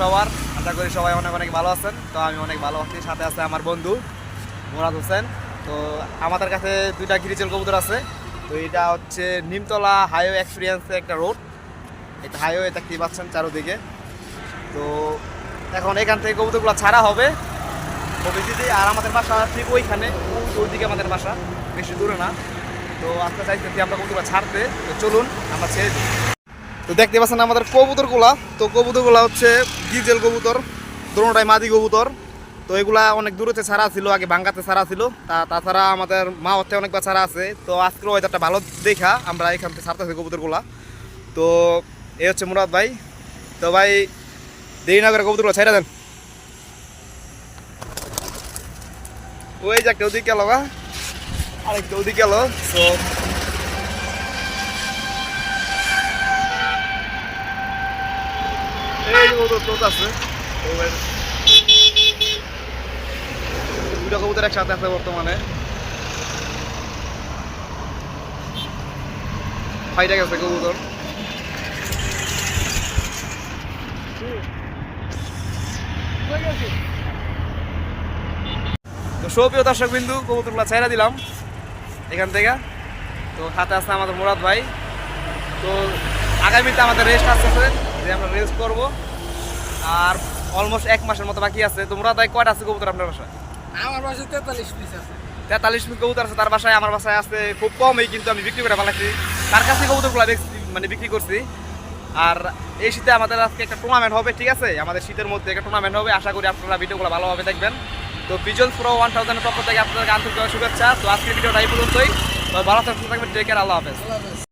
সবার? আশা করি সবাই অনেক অনেক ভালো আছেন। তো আমি অনেক ভালো আছি, সাথে আছে আমার বন্ধু মুরাদ হোসেন। তো আমাদের কাছে দুইটা গিরিজেল কবুতর আছে। তো এটা হচ্ছে নিমতলা হাইওয়ে এক্সপিরিয়েন্সের একটা রোড। এটা হাইওয়ে দেখতেই পাচ্ছেন চারোদিকে। তো এখন এখান থেকে কবুতরগুলো ছাড়া হবে ভবিষ্যতে। আর আমাদের বাসা ঠিক ওইখানে, ওইদিকে আমাদের বাসা, বেশি দূরে না। তো আজকে চাইতেছি আমরা কবুতরগুলো ছাড়তে। তো চলুন আমরা ছেড়ে দিই। তো দেখতে পাচ্ছেন আমাদের কবুতরগুলা। তো কবুতরগুলা হচ্ছে গিজেল কবুতর, দোনোটাই মাদি কবুতর। তো এগুলা অনেক দূরেতে ছাড়া ছিল, আগে বাঙ্গাতে ছাড়া ছিল। তাছাড়া আমাদের মা হচ্ছে অনেকবার ছাড়া আছে। তো আজকের ওয়েদারটা ভালো দেখা আমরা এখান থেকে ছাড়তেছি কবুতরগুলা। তো এই হচ্ছে মুরাদ ভাই। তো ভাই দেরি না করে কবুতরগুলো ছেড়ে দেন। ওই যে একটা ওদিকে গেল, আরেকটা ওদিকে গেল। তো এই কবুতর ক্লোজ আছে। দুটা কবুতর একসাথে আছে বর্তমানে, ফাইটা গেছে কবুতর। তো সুপ্রিয় দর্শক বিন্দু, কবুতরগুলো ছেড়ে দিলাম এখান থেকে। তো সাথে আছে আমাদের মুরাদ ভাই। তো আগামীতে আমাদের রেস্ট আসতেছে, যে আমরা রেস্ট করব। আর অলমোস্ট 1 মাসের মতো বাকি আছে। তো মুরাদ ভাই কয়টা আছে কবুতর আপনার বাসায়? আমার বাসায় 43 পিস আছে। 43 পিস কবুতর আছে তার বাসায়। আমার বাসায় আছে খুব কমই, কিন্তু আমি বিক্রি করে ফেলাচ্ছি। তার কাছে কবুতরগুলো মানে বিক্রি করছি। আর এই শীতে আমাদের আজকে একটা টুর্নামেন্ট হবে, ঠিক আছে? আমাদের শীতের মধ্যে একটা টুর্নামেন্ট হবে। আশা করি আপনারা ভিডিওগুলো ভালোভাবে দেখবেন। তো পিজনস প্রো 1000 এর পক্ষ থেকে আপনাদের আন্তরিক শুভেচ্ছা। তো আজকের ভিডিওটা এই পর্যন্তই। তো ভালো থাকবেন, টেক কেয়ার, আল্লাহ হাফেজ।